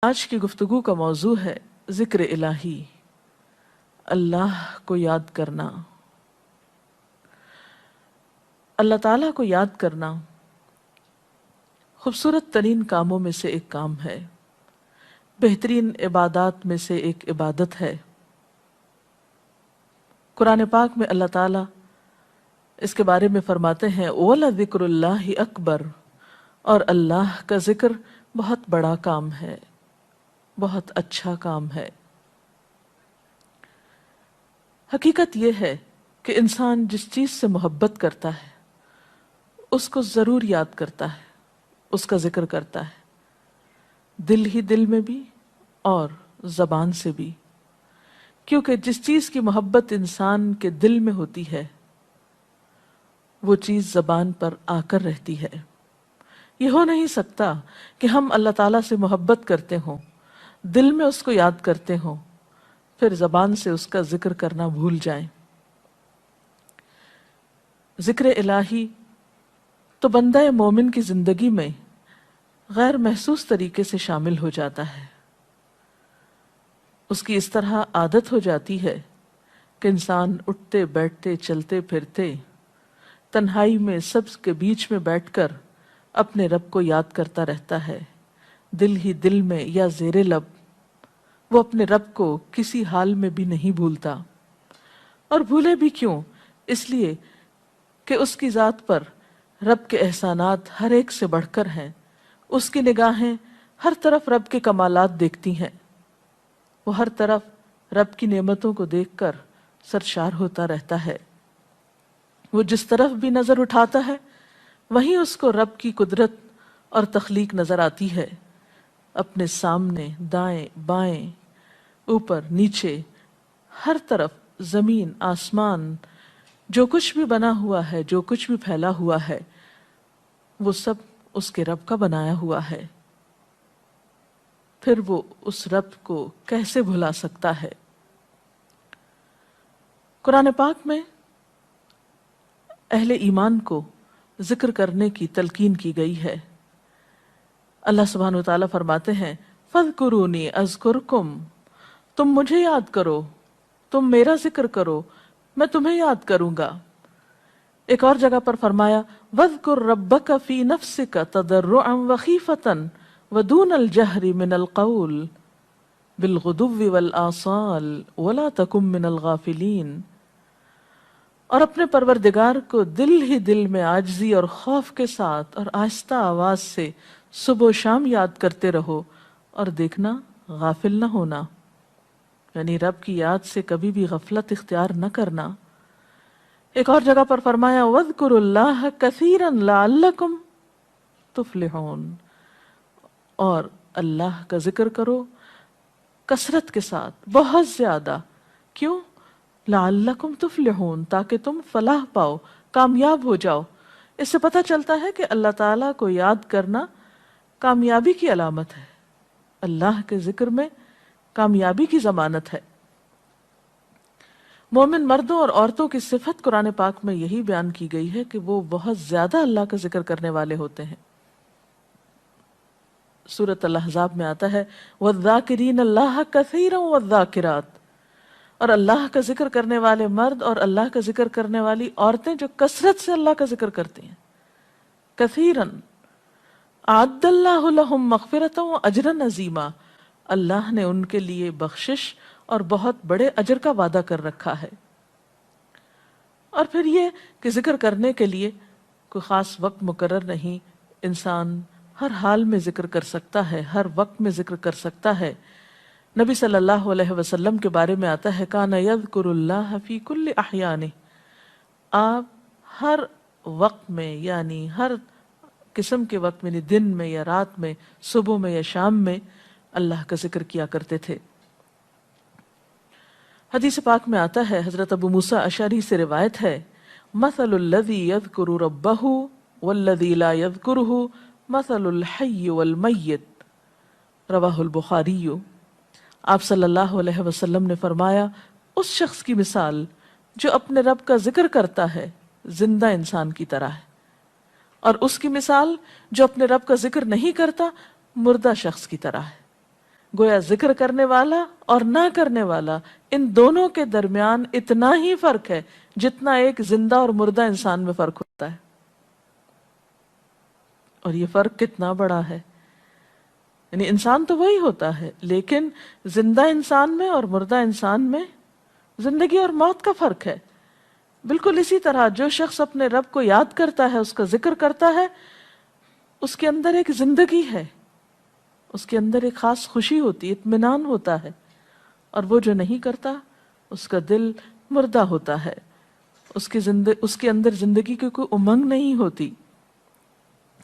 آج کی گفتگو کا موضوع ہے ذکر الہی، اللہ کو یاد کرنا۔ اللہ تعالیٰ کو یاد کرنا خوبصورت ترین کاموں میں سے ایک کام ہے، بہترین عبادات میں سے ایک عبادت ہے۔ قرآن پاک میں اللہ تعالیٰ اس کے بارے میں فرماتے ہیں وَلَذِكْرُ اللَّهِ أَكْبَرُ، اور اللہ کا ذکر بہت بڑا کام ہے، بہت اچھا کام ہے۔ حقیقت یہ ہے کہ انسان جس چیز سے محبت کرتا ہے اس کو ضرور یاد کرتا ہے، اس کا ذکر کرتا ہے، دل ہی دل میں بھی اور زبان سے بھی، کیونکہ جس چیز کی محبت انسان کے دل میں ہوتی ہے وہ چیز زبان پر آ کر رہتی ہے۔ یہ ہو نہیں سکتا کہ ہم اللہ تعالیٰ سے محبت کرتے ہوں، دل میں اس کو یاد کرتے ہوں، پھر زبان سے اس کا ذکر کرنا بھول جائیں۔ ذکر الہی تو بندہ مومن کی زندگی میں غیر محسوس طریقے سے شامل ہو جاتا ہے۔ اس کی اس طرح عادت ہو جاتی ہے کہ انسان اٹھتے بیٹھتے چلتے پھرتے تنہائی میں سب کے بیچ میں بیٹھ کر اپنے رب کو یاد کرتا رہتا ہے، دل ہی دل میں یا زیر لب۔ وہ اپنے رب کو کسی حال میں بھی نہیں بھولتا، اور بھولے بھی کیوں؟ اس لیے کہ اس کی ذات پر رب کے احسانات ہر ایک سے بڑھ کر ہیں۔ اس کی نگاہیں ہر طرف رب کے کمالات دیکھتی ہیں، وہ ہر طرف رب کی نعمتوں کو دیکھ کر سرشار ہوتا رہتا ہے۔ وہ جس طرف بھی نظر اٹھاتا ہے وہیں اس کو رب کی قدرت اور تخلیق نظر آتی ہے۔ اپنے سامنے، دائیں بائیں، اوپر نیچے، ہر طرف زمین آسمان، جو کچھ بھی بنا ہوا ہے، جو کچھ بھی پھیلا ہوا ہے، وہ سب اس کے رب کا بنایا ہوا ہے۔ پھر وہ اس رب کو کیسے بھلا سکتا ہے؟ قرآن پاک میں اہل ایمان کو ذکر کرنے کی تلقین کی گئی ہے۔ اللہ سبحانہ و تعالیٰ فرماتے ہیں فَاذْكُرُونِي أَذْكُرْكُمْ، تم مجھے یاد کرو، تم میرا ذکر کرو، میں تمہیں یاد کروں گا۔ ایک اور جگہ پر فرمایا وَاذْكُرْ رَبَّكَ فِي نَفْسِكَ تَضَرُّعًا وَخِيفَةً وَدُونَ الْجَهْرِ مِنَ الْقَوْلِ بِالْغُدُوِّ وَالْآصَالِ وَلَا تَكُن مِّنَ الْغَافِلِينَ، اور اپنے پروردگار کو دل ہی دل میں عاجزی اور خوف کے ساتھ اور آہستہ آواز سے صبح و شام یاد کرتے رہو، اور دیکھنا غافل نہ ہونا، یعنی رب کی یاد سے کبھی بھی غفلت اختیار نہ کرنا۔ ایک اور جگہ پر فرمایا وَاذْكُرُوا اللَّهَ كَثِيرًا لَعَلَّكُمْ تُفْلِحُونَ، اور اللہ کا ذکر کرو کثرت کے ساتھ، بہت زیادہ۔ کیوں؟ لَعَلَّكُمْ تُفْلِحُونَ، تاکہ تم فلاح پاؤ، کامیاب ہو جاؤ۔ اس سے پتہ چلتا ہے کہ اللہ تعالیٰ کو یاد کرنا کامیابی کی علامت ہے، اللہ کے ذکر میں کامیابی کی ضمانت ہے۔ مومن مردوں اور عورتوں کی صفت قرآن پاک میں یہی بیان کی گئی ہے کہ وہ بہت زیادہ اللہ کا ذکر کرنے والے ہوتے ہیں۔ سورۃ الاحزاب میں آتا ہے وَالذَّاكِرِينَ اللَّهَ كَثِيرًا وَالذَّاكِرَاتِ، اور اللہ کا ذکر کرنے والے مرد اور اللہ کا ذکر کرنے والی عورتیں جو کثرت سے اللہ کا ذکر کرتی ہیں۔ کثیراً اعد اللہ لہم مغفرۃ واجرا عظیما، اللہ نے ان کے لیے بخشش اور بہت بڑے اجر کا وعدہ کر رکھا ہے۔ اور پھر یہ کہ ذکر کرنے کے لیے کوئی خاص وقت مقرر نہیں، انسان ہر حال میں ذکر کر سکتا ہے، ہر وقت میں ذکر کر سکتا ہے۔ نبی صلی اللہ علیہ وسلم کے بارے میں آتا ہے کان یذکر اللہ فی کل احیانہ، آپ ہر وقت میں، یعنی ہر قسم کے وقت میں، یعنی دن میں یا رات میں، صبح میں یا شام میں اللہ کا ذکر کیا کرتے تھے۔ حدیث پاک میں آتا ہے، حضرت ابو موسیٰ اشعری سے روایت ہے مثل الذی یذکر ربہ والذی لا یذکرہ مثل الحی والمیت، رواہ البخاری۔ آپ صلی اللہ علیہ وسلم نے فرمایا اس شخص کی مثال جو اپنے رب کا ذکر کرتا ہے زندہ انسان کی طرح ہے، اور اس کی مثال جو اپنے رب کا ذکر نہیں کرتا مردہ شخص کی طرح ہے۔ گویا ذکر کرنے والا اور نہ کرنے والا، ان دونوں کے درمیان اتنا ہی فرق ہے جتنا ایک زندہ اور مردہ انسان میں فرق ہوتا ہے. اور یہ فرق کتنا بڑا ہے. یعنی انسان تو وہی ہوتا ہے، لیکن زندہ انسان میں اور مردہ انسان میں زندگی اور موت کا فرق ہے. بالکل اسی طرح جو شخص اپنے رب کو یاد کرتا ہے، اس کا ذکر کرتا ہے، اس کے اندر ایک زندگی ہے، اس کے اندر ایک خاص خوشی ہوتی ہے، اطمینان ہوتا ہے. اور وہ جو نہیں کرتا اس کا دل مردہ ہوتا ہے، اس کے اندر زندگی کی کوئی امنگ نہیں ہوتی.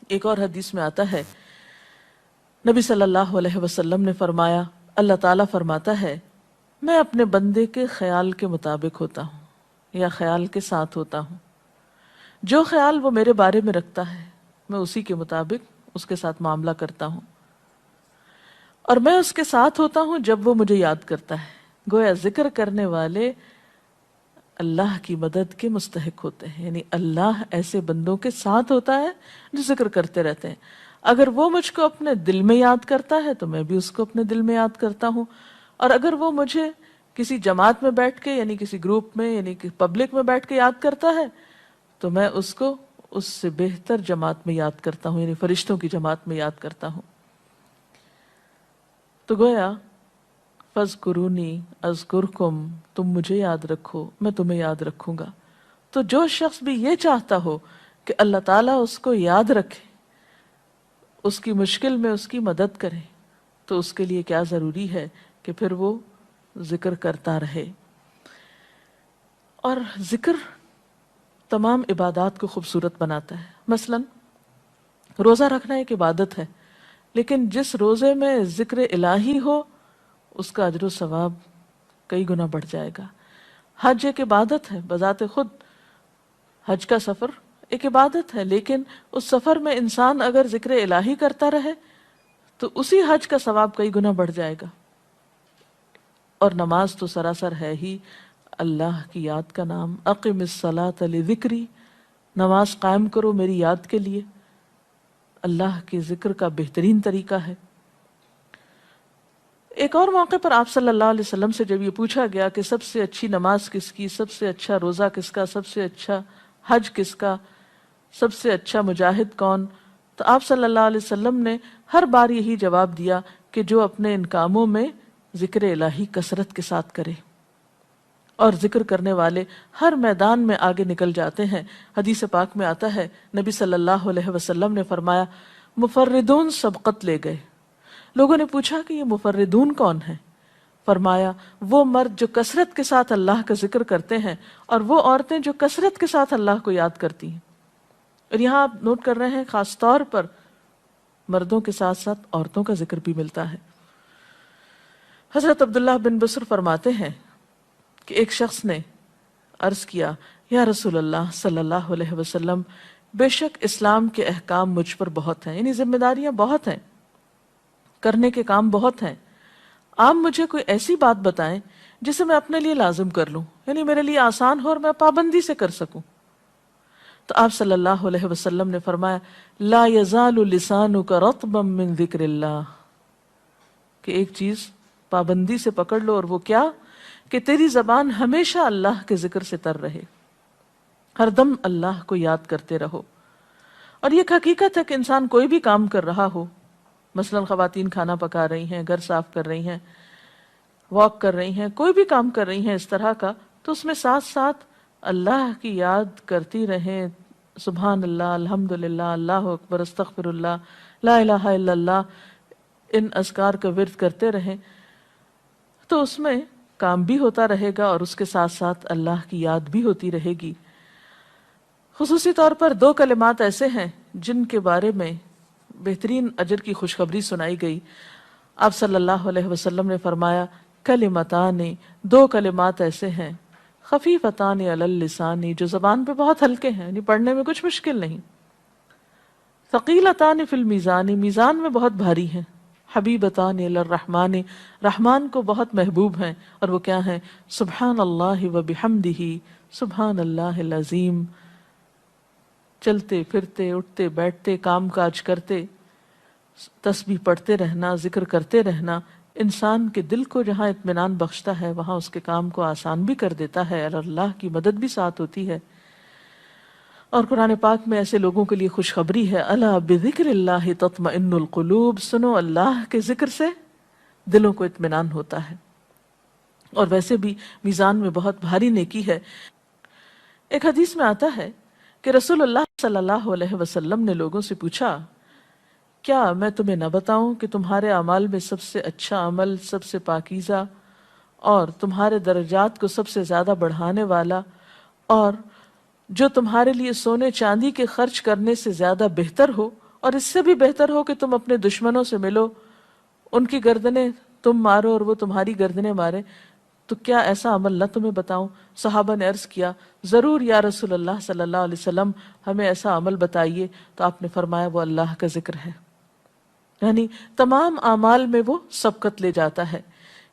ایک اور حدیث میں آتا ہے، نبی صلی اللہ علیہ وسلم نے فرمایا، اللہ تعالیٰ فرماتا ہے میں اپنے بندے کے خیال کے مطابق ہوتا ہوں یا خیال کے ساتھ ہوتا ہوں. جو خیال وہ میرے بارے میں رکھتا ہے میں اسی کے مطابق اس کے ساتھ معاملہ کرتا ہوں، اور میں اس کے ساتھ ہوتا ہوں جب وہ مجھے یاد کرتا ہے. گویا ذکر کرنے والے اللہ کی مدد کے مستحق ہوتے ہیں. یعنی اللہ ایسے بندوں کے ساتھ ہوتا ہے جو ذکر کرتے رہتے ہیں. اگر وہ مجھ کو اپنے دل میں یاد کرتا ہے تو میں بھی اس کو اپنے دل میں یاد کرتا ہوں، اور اگر وہ مجھے کسی جماعت میں بیٹھ کے یعنی کسی گروپ میں یعنی کہ پبلک میں بیٹھ کے یاد کرتا ہے تو میں اس کو اس سے بہتر جماعت میں یاد کرتا ہوں، یعنی فرشتوں کی جماعت میں یاد کرتا ہوں. تو گویا فَاذْكُرُونِي أَذْكُرْكُمْ، تم مجھے یاد رکھو میں تمہیں یاد رکھوں گا. تو جو شخص بھی یہ چاہتا ہو کہ اللہ تعالیٰ اس کو یاد رکھے، اس کی مشکل میں اس کی مدد کرے، تو اس کے لیے کیا ضروری ہے کہ پھر وہ ذکر کرتا رہے. اور ذکر تمام عبادات کو خوبصورت بناتا ہے. مثلا روزہ رکھنا ایک عبادت ہے، لیکن جس روزے میں ذکر الہی ہو اس کا اجر و ثواب کئی گنا بڑھ جائے گا. حج ایک عبادت ہے بذات خود، حج کا سفر ایک عبادت ہے، لیکن اس سفر میں انسان اگر ذکر الہی کرتا رہے تو اسی حج کا ثواب کئی گنا بڑھ جائے گا. اور نماز تو سراسر ہے ہی اللہ کی یاد کا نام. اقم الصلاۃ لذکری، نماز قائم کرو میری یاد کے لیے. اللہ کے ذکر کا بہترین طریقہ ہے. ایک اور موقع پر آپ صلی اللہ علیہ وسلم سے جب یہ پوچھا گیا کہ سب سے اچھی نماز کس کی، سب سے اچھا روزہ کس کا، سب سے اچھا حج کس کا، سب سے اچھا مجاہد کون، تو آپ صلی اللہ علیہ وسلم نے ہر بار یہی جواب دیا کہ جو اپنے ان کاموں میں ذکر الہی کثرت کے ساتھ کرے. اور ذکر کرنے والے ہر میدان میں آگے نکل جاتے ہیں. حدیث پاک میں آتا ہے نبی صلی اللہ علیہ وسلم نے فرمایا مفردون سبقت لے گئے. لوگوں نے پوچھا کہ یہ مفردون کون ہیں؟ فرمایا وہ مرد جو کثرت کے ساتھ اللہ کا ذکر کرتے ہیں اور وہ عورتیں جو کثرت کے ساتھ اللہ کو یاد کرتی ہیں. اور یہاں آپ نوٹ کر رہے ہیں خاص طور پر مردوں کے ساتھ ساتھ عورتوں کا ذکر بھی ملتا ہے. حضرت عبداللہ بن بصر فرماتے ہیں کہ ایک شخص نے عرض کیا یا رسول اللہ صلی اللہ علیہ وسلم، بے شک اسلام کے احکام مجھ پر بہت ہیں، یعنی ذمہ داریاں بہت ہیں، کرنے کے کام بہت ہیں. آپ مجھے کوئی ایسی بات بتائیں جسے میں اپنے لیے لازم کر لوں، یعنی میرے لیے آسان ہو اور میں پابندی سے کر سکوں. تو آپ صلی اللہ علیہ وسلم نے فرمایا لا یزال لسانک رطبا من ذکر اللہ، کہ ایک چیز پابندی سے پکڑ لو، اور وہ کیا کہ تیری زبان ہمیشہ اللہ کے ذکر سے تر رہے، ہر دم اللہ کو یاد کرتے رہو. اور یہ حقیقت ہے کہ انسان کوئی بھی کام کر رہا ہو، مثلا خواتین کھانا پکا رہی ہیں، گھر صاف کر رہی ہیں، واک کر رہی ہیں، کوئی بھی کام کر رہی ہیں اس طرح کا، تو اس میں ساتھ ساتھ اللہ کی یاد کرتی رہیں. سبحان اللہ، الحمدللہ، اللہ اکبر، استغفر اللہ، لا الہ الا اللہ، ان اذکار کا ورد کرتے رہیں، تو اس میں کام بھی ہوتا رہے گا اور اس کے ساتھ ساتھ اللہ کی یاد بھی ہوتی رہے گی. خصوصی طور پر دو کلمات ایسے ہیں جن کے بارے میں بہترین اجر کی خوشخبری سنائی گئی. آپ صلی اللہ علیہ وسلم نے فرمایا کلمتان، دو کلمات ایسے ہیں خفیفتان علی اللسان، جو زبان پہ بہت ہلکے ہیں، یعنی پڑھنے میں کچھ مشکل نہیں، ثقیلتان فی المیزان، میزان میں بہت بھاری ہیں، حبیبتان الی الرحمن، رحمان کو بہت محبوب ہیں، اور وہ کیا ہیں؟ سبحان اللہ و بحمدہ، سبحان اللہ العظیم. چلتے پھرتے، اٹھتے بیٹھتے، کام کاج کرتے، تسبیح پڑھتے رہنا، ذکر کرتے رہنا، انسان کے دل کو جہاں اطمینان بخشتا ہے وہاں اس کے کام کو آسان بھی کر دیتا ہے اور اللہ کی مدد بھی ساتھ ہوتی ہے۔ اور قرآن پاک میں ایسے لوگوں کے لیے خوشخبری ہے، الا بذکر اللہ تطمئن القلوب، سنو اللہ کے ذکر سے دلوں کو اطمینان ہوتا ہے۔ اور ویسے بھی میزان میں بہت بھاری نیکی ہے۔ ایک حدیث میں آتا ہے کہ رسول اللہ صلی اللہ علیہ وسلم نے لوگوں سے پوچھا، کیا میں تمہیں نہ بتاؤں کہ تمہارے اعمال میں سب سے اچھا عمل، سب سے پاکیزہ اور تمہارے درجات کو سب سے زیادہ بڑھانے والا، اور جو تمہارے لیے سونے چاندی کے خرچ کرنے سے زیادہ بہتر ہو، اور اس سے بھی بہتر ہو کہ تم اپنے دشمنوں سے ملو، ان کی گردنیں تم مارو اور وہ تمہاری گردنیں مارے، تو کیا ایسا عمل نہ تمہیں بتاؤں؟ صحابہ نے عرض کیا، ضرور یا رسول اللہ صلی اللہ علیہ وسلم، ہمیں ایسا عمل بتائیے۔ تو آپ نے فرمایا وہ اللہ کا ذکر ہے، یعنی تمام اعمال میں وہ سبقت لے جاتا ہے۔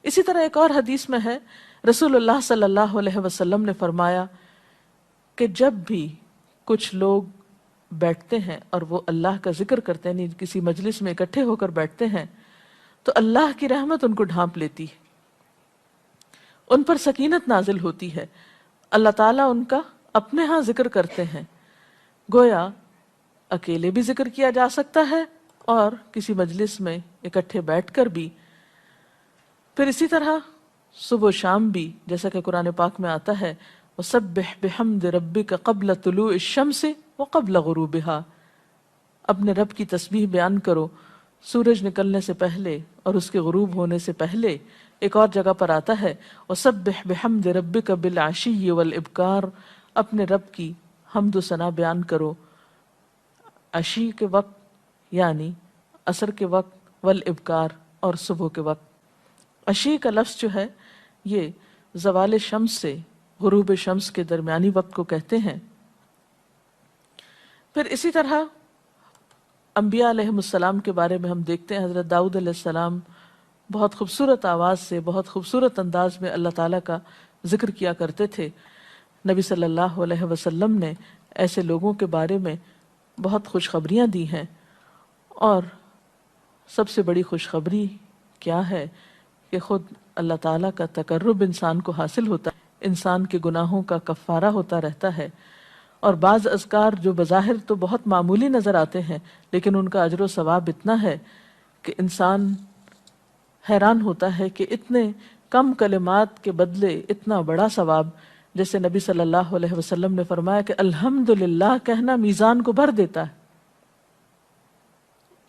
اسی طرح ایک اور حدیث میں ہے، رسول اللہ صلی اللہ علیہ وسلم نے فرمایا کہ جب بھی کچھ لوگ بیٹھتے ہیں اور وہ اللہ کا ذکر کرتے ہیں، یعنی کسی مجلس میں اکٹھے ہو کر بیٹھتے ہیں، تو اللہ کی رحمت ان کو ڈھانپ لیتی ہے، ان پر سکینت نازل ہوتی ہے، اللہ تعالیٰ ان کا اپنے ہاں ذکر کرتے ہیں۔ گویا اکیلے بھی ذکر کیا جا سکتا ہے اور کسی مجلس میں اکٹھے بیٹھ کر بھی۔ پھر اسی طرح صبح و شام بھی، جیسا کہ قرآن پاک میں آتا ہے، وَسَبِّحْ بِحَمْدِ رَبِّكَ قَبْلَ طُلُوعِ الشَّمْسِ وَقَبْلَ غُرُوبِهَا، اپنے رب کی تسبیح بیان کرو سورج نکلنے سے پہلے اور اس کے غروب ہونے سے پہلے۔ ایک اور جگہ پر آتا ہے وَسَبِّحْ بِحَمْدِ رَبِّكَ بِالْعَشِيِّ وَالْإِبْكَارِ، اپنے رب کی حمد و ثنا بیان کرو عشی کے وقت یعنی عصر کے وقت، والابکار اور صبح کے وقت۔ عشی کا لفظ جو ہے یہ زوال شمس سے غروب شمس کے درمیانی وقت کو کہتے ہیں۔ پھر اسی طرح انبیاء علیہ السلام کے بارے میں ہم دیکھتے ہیں، حضرت داؤد علیہ السلام بہت خوبصورت آواز سے، بہت خوبصورت انداز میں اللہ تعالیٰ کا ذکر کیا کرتے تھے۔ نبی صلی اللہ علیہ وسلم نے ایسے لوگوں کے بارے میں بہت خوشخبریاں دی ہیں، اور سب سے بڑی خوشخبری کیا ہے کہ خود اللہ تعالیٰ کا تقرب انسان کو حاصل ہوتا ہے، انسان کے گناہوں کا کفارہ ہوتا رہتا ہے، اور بعض اذکار جو بظاہر تو بہت معمولی نظر آتے ہیں لیکن ان کا اجر و ثواب اتنا ہے کہ انسان حیران ہوتا ہے کہ اتنے کم کلمات کے بدلے اتنا بڑا ثواب۔ جیسے نبی صلی اللہ علیہ وسلم نے فرمایا کہ الحمدللہ کہنا میزان کو بھر دیتا ہے۔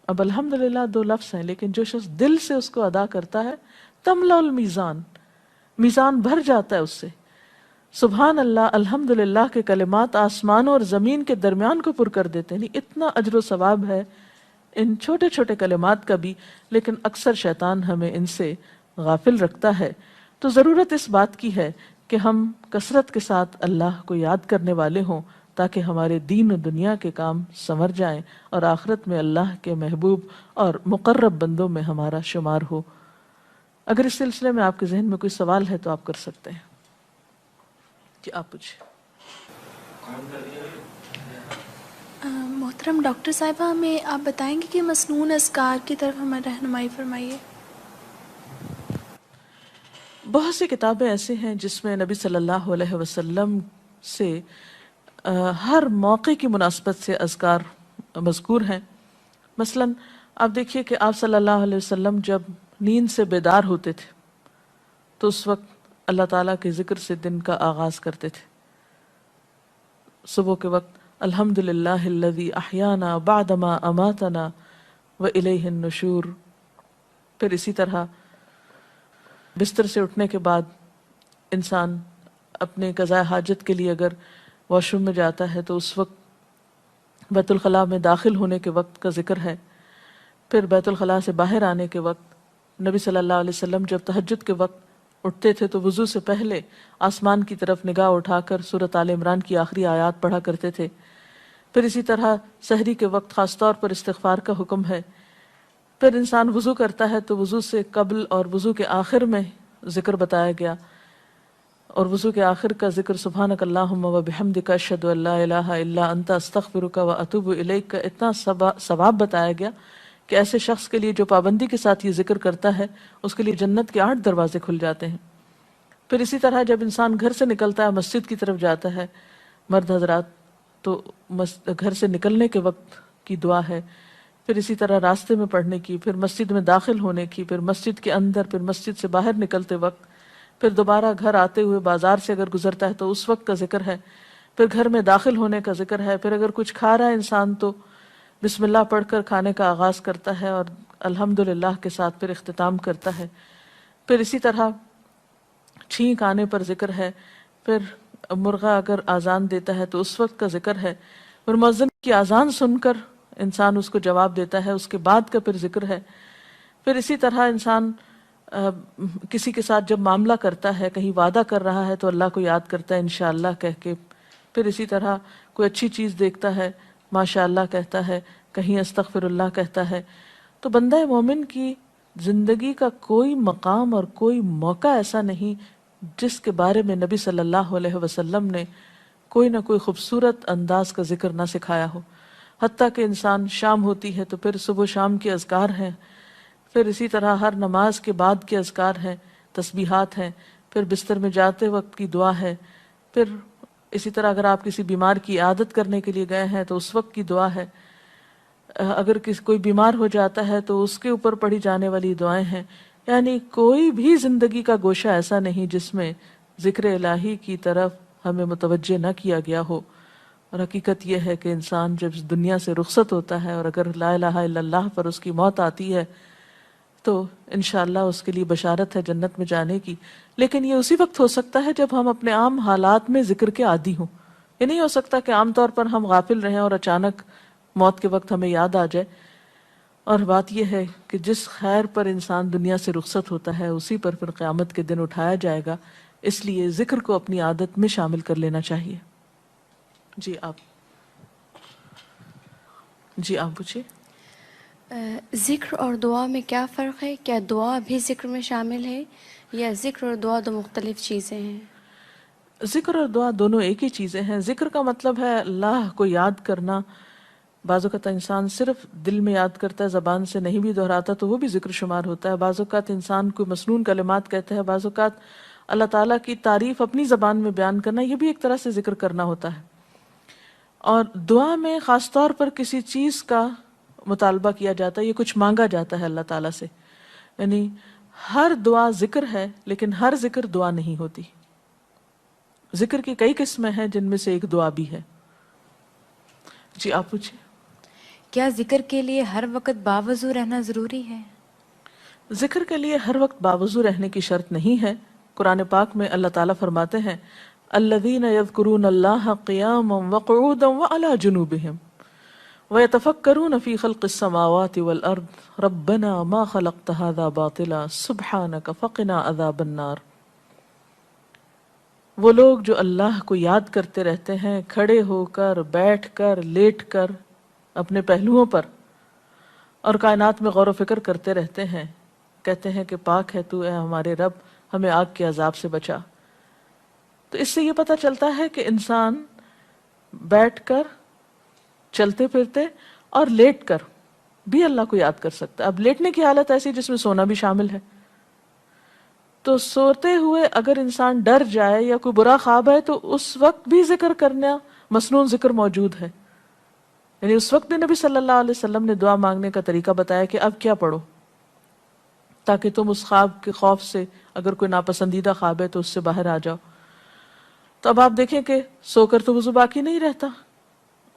اب الحمدللہ دو لفظ ہیں، لیکن جو شخص دل سے اس کو ادا کرتا ہے تملا المیزان، میزان بھر جاتا ہے اس سے۔ سبحان اللہ، الحمدللہ کے کلمات آسمان اور زمین کے درمیان کو پر کر دیتے ہیں، یعنی اتنا اجر و ثواب ہے ان چھوٹے چھوٹے کلمات کا بھی، لیکن اکثر شیطان ہمیں ان سے غافل رکھتا ہے۔ تو ضرورت اس بات کی ہے کہ ہم کثرت کے ساتھ اللہ کو یاد کرنے والے ہوں، تاکہ ہمارے دین و دنیا کے کام سنور جائیں اور آخرت میں اللہ کے محبوب اور مقرب بندوں میں ہمارا شمار ہو۔ اگر اس سلسلے میں آپ کے ذہن میں کوئی سوال ہے تو آپ کر سکتے ہیں۔ جی آپ پوچھیں۔ محترم ڈاکٹر صاحبہ، ہمیں آپ بتائیں گے کہ مسنون اذکار کی طرف ہمیں رہنمائی فرمائیے۔ بہت سی کتابیں ایسے ہیں جس میں نبی صلی اللہ علیہ وسلم سے ہر موقع کی مناسبت سے اذکار مذکور ہیں۔ مثلا آپ دیکھیے کہ آپ صلی اللہ علیہ وسلم جب نیند سے بیدار ہوتے تھے تو اس وقت اللہ تعالیٰ کے ذکر سے دن کا آغاز کرتے تھے۔ صبح کے وقت الحمدللہ الذی احیانا بعدما اماتنا والیہ النشور۔ پھر اسی طرح بستر سے اٹھنے کے بعد انسان اپنے قضاء حاجت کے لیے اگر واش روم میں جاتا ہے تو اس وقت بیت الخلاء میں داخل ہونے کے وقت کا ذکر ہے۔ پھر بیت الخلاء سے باہر آنے کے وقت نبی صلی اللہ علیہ وسلم جب تہجد کے وقت اٹھتے تھے تو وضو سے پہلے آسمان کی طرف نگاہ اٹھا کر سورۃ آل عمران کی آخری آیات پڑھا کرتے تھے۔ پھر اسی طرح سحری کے وقت خاص طور پر استغفار کا حکم ہے۔ پھر انسان وضو کرتا ہے تو وضو سے قبل اور وضو کے آخر میں ذکر بتایا گیا، اور وضو کے آخر کا ذکر سبحانک اللہم و بحمدک اشہد ان لا الہ الا انت استغفرک و اتوب الیک کا اتنا ثواب بتایا گیا کہ ایسے شخص کے لیے جو پابندی کے ساتھ یہ ذکر کرتا ہے اس کے لیے جنت کے 8 دروازے کھل جاتے ہیں۔ پھر اسی طرح جب انسان گھر سے نکلتا ہے، مسجد کی طرف جاتا ہے، مرد حضرات، تو گھر سے نکلنے کے وقت کی دعا ہے، پھر اسی طرح راستے میں پڑھنے کی، پھر مسجد میں داخل ہونے کی، پھر مسجد کے اندر، پھر مسجد سے باہر نکلتے وقت، پھر دوبارہ گھر آتے ہوئے بازار سے اگر گزرتا ہے تو اس وقت کا ذکر ہے، پھر گھر میں داخل ہونے کا ذکر ہے، پھر اگر کچھ کھا رہا ہے انسان تو بسم اللہ پڑھ کر کھانے کا آغاز کرتا ہے اور الحمدللہ کے ساتھ پھر اختتام کرتا ہے۔ پھر اسی طرح چھینک آنے پر ذکر ہے، پھر مرغا اگر آزان دیتا ہے تو اس وقت کا ذکر ہے، پھر مؤذن کی آزان سن کر انسان اس کو جواب دیتا ہے، اس کے بعد کا پھر ذکر ہے۔ پھر اسی طرح انسان کسی کے ساتھ جب معاملہ کرتا ہے، کہیں وعدہ کر رہا ہے تو اللہ کو یاد کرتا ہے انشاءاللہ کہہ کے، پھر اسی طرح کوئی اچھی چیز دیکھتا ہے ماشاءاللہ کہتا ہے، کہیں استغفر اللہ کہتا ہے۔ تو بندہ مومن کی زندگی کا کوئی مقام اور کوئی موقع ایسا نہیں جس کے بارے میں نبی صلی اللہ علیہ وسلم نے کوئی نہ کوئی خوبصورت انداز کا ذکر نہ سکھایا ہو۔ حتیٰ کہ انسان شام ہوتی ہے تو پھر صبح و شام کے اذکار ہیں، پھر اسی طرح ہر نماز کے بعد کے اذکار ہیں، تسبیحات ہیں، پھر بستر میں جاتے وقت کی دعا ہے، پھر اسی طرح اگر آپ کسی بیمار کی عیادت کرنے کے لیے گئے ہیں تو اس وقت کی دعا ہے، اگر کوئی بیمار ہو جاتا ہے تو اس کے اوپر پڑھی جانے والی دعائیں ہیں۔ یعنی کوئی بھی زندگی کا گوشہ ایسا نہیں جس میں ذکر الہی کی طرف ہمیں متوجہ نہ کیا گیا ہو۔ اور حقیقت یہ ہے کہ انسان جب اس دنیا سے رخصت ہوتا ہے اور اگر لا الہ الا اللہ پر اس کی موت آتی ہے تو انشاءاللہ اس کے لیے بشارت ہے جنت میں جانے کی، لیکن یہ اسی وقت ہو سکتا ہے جب ہم اپنے عام حالات میں ذکر کے عادی ہوں۔ یہ نہیں ہو سکتا کہ عام طور پر ہم غافل رہیں اور اچانک موت کے وقت ہمیں یاد آ جائے۔ اور بات یہ ہے کہ جس خیر پر انسان دنیا سے رخصت ہوتا ہے اسی پر پھر قیامت کے دن اٹھایا جائے گا، اس لیے ذکر کو اپنی عادت میں شامل کر لینا چاہیے۔ جی آپ پوچھیے۔ ذکر اور دعا میں کیا فرق ہے؟ کیا دعا بھی ذکر میں شامل ہے یا ذکر اور دعا دو مختلف چیزیں ہیں؟ ذکر اور دعا دونوں ایک ہی چیزیں ہیں۔ ذکر کا مطلب ہے اللہ کو یاد کرنا۔ بعض اوقات انسان صرف دل میں یاد کرتا ہے، زبان سے نہیں بھی دہراتا تو وہ بھی ذکر شمار ہوتا ہے۔ بعض اوقات انسان کوئی مسنون کلمات کہتا ہے، بعض اوقات اللہ تعالیٰ کی تعریف اپنی زبان میں بیان کرنا، یہ بھی ایک طرح سے ذکر کرنا ہوتا ہے۔ اور دعا میں خاص طور پر کسی چیز کا مطالبہ کیا جاتا ہے، یہ کچھ مانگا جاتا ہے اللہ تعالیٰ سے۔ یعنی ہر دعا ذکر ہے لیکن ہر ذکر دعا نہیں ہوتی۔ ذکر کی کئی قسمیں ہیں جن میں سے ایک دعا بھی ہے۔ جی آپ پوچھیں۔ کیا ذکر کے لیے ہر وقت باوضو رہنا ضروری ہے؟ ذکر کے لیے ہر وقت باوضو رہنے کی شرط نہیں ہے۔ قرآن پاک میں اللہ تعالیٰ فرماتے ہیں الذین یذکرون اللہ قیاما وقعودا وعلی جنوبہم وَيَتَفَكَّرُونَ فِي خَلْقِ السَّمَاوَاتِ وَالْأَرْضِ رَبَّنَا مَا خَلَقْتَ هَذَا بَاطِلًا سُبْحَانَكَ فَقِنَا عَذَابَ النَّارِ۔ وہ لوگ جو اللہ کو یاد کرتے رہتے ہیں کھڑے ہو کر، بیٹھ کر، لیٹ کر، اپنے پہلوؤں پر، اور کائنات میں غور و فکر کرتے رہتے ہیں، کہتے ہیں کہ پاک ہے تو اے ہمارے رب، ہمیں آگ کے عذاب سے بچا۔ تو اس سے یہ پتہ چلتا ہے کہ انسان بیٹھ کر، چلتے پھرتے اور لیٹ کر بھی اللہ کو یاد کر سکتا ہے۔ اب لیٹنے کی حالت ایسی جس میں سونا بھی شامل ہے، تو سوتے ہوئے اگر انسان ڈر جائے یا کوئی برا خواب ہے تو اس وقت بھی ذکر کرنا، مسنون ذکر موجود ہے۔ یعنی اس وقت بھی نبی صلی اللہ علیہ وسلم نے دعا مانگنے کا طریقہ بتایا کہ اب کیا پڑھو، تاکہ تم اس خواب کے خوف سے، اگر کوئی ناپسندیدہ خواب ہے تو اس سے باہر آ جاؤ۔ تو اب آپ دیکھیں کہ سو کر تو وضو باقی نہیں رہتا،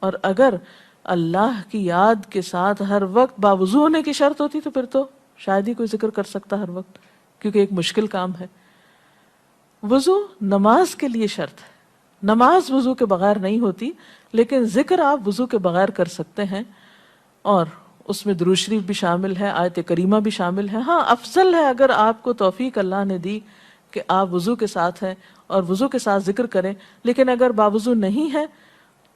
اور اگر اللہ کی یاد کے ساتھ ہر وقت باوضو ہونے کی شرط ہوتی تو پھر تو شاید ہی کوئی ذکر کر سکتا ہر وقت، کیونکہ ایک مشکل کام ہے۔ وضو نماز کے لیے شرط ہے، نماز وضو کے بغیر نہیں ہوتی، لیکن ذکر آپ وضو کے بغیر کر سکتے ہیں، اور اس میں درود شریف بھی شامل ہے، آیت کریمہ بھی شامل ہے۔ ہاں افضل ہے اگر آپ کو توفیق اللہ نے دی کہ آپ وضو کے ساتھ ہیں اور وضو کے ساتھ ذکر کریں، لیکن اگر باوضو نہیں ہے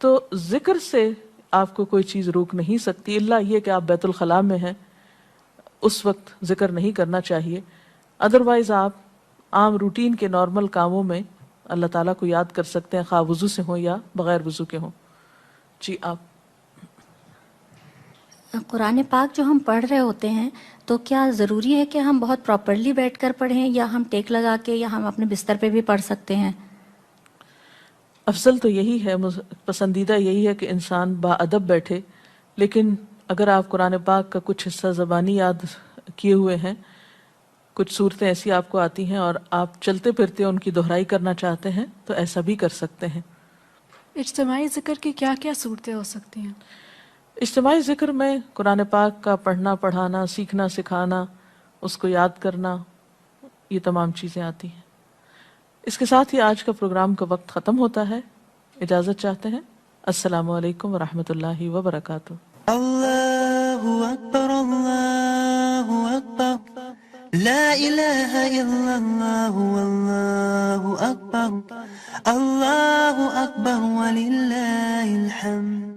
تو ذکر سے آپ کو کوئی چیز روک نہیں سکتی، الا یہ کہ آپ بیت الخلاء میں ہیں، اس وقت ذکر نہیں کرنا چاہیے۔ ادروائز آپ عام روٹین کے نارمل کاموں میں اللہ تعالیٰ کو یاد کر سکتے ہیں، خواہ وضو سے ہوں یا بغیر وضو کے ہوں۔ جی آپ قرآن پاک جو ہم پڑھ رہے ہوتے ہیں تو کیا ضروری ہے کہ ہم بہت پراپرلی بیٹھ کر پڑھیں یا ہم ٹیک لگا کے یا ہم اپنے بستر پہ بھی پڑھ سکتے ہیں؟ افضل تو یہی ہے، پسندیدہ یہی ہے کہ انسان با ادب بیٹھے، لیکن اگر آپ قرآن پاک کا کچھ حصہ زبانی یاد کیے ہوئے ہیں، کچھ صورتیں ایسی آپ کو آتی ہیں اور آپ چلتے پھرتے ان کی دہرائی کرنا چاہتے ہیں تو ایسا بھی کر سکتے ہیں۔ اجتماعی ذکر کی کیا کیا صورتیں ہو سکتی ہیں؟ اجتماعی ذکر میں قرآن پاک کا پڑھنا، پڑھانا، سیکھنا، سکھانا، اس کو یاد کرنا، یہ تمام چیزیں آتی ہیں۔ اس کے ساتھ ہی آج کا پروگرام کا وقت ختم ہوتا ہے، اجازت چاہتے ہیں۔ السلام علیکم ورحمۃ اللہ وبرکاتہ۔ اللہ اکبر، اللہ اکبر، لا الہ الا اللہ، واللہ اکبر، اللہ اکبر وللہ الحمد۔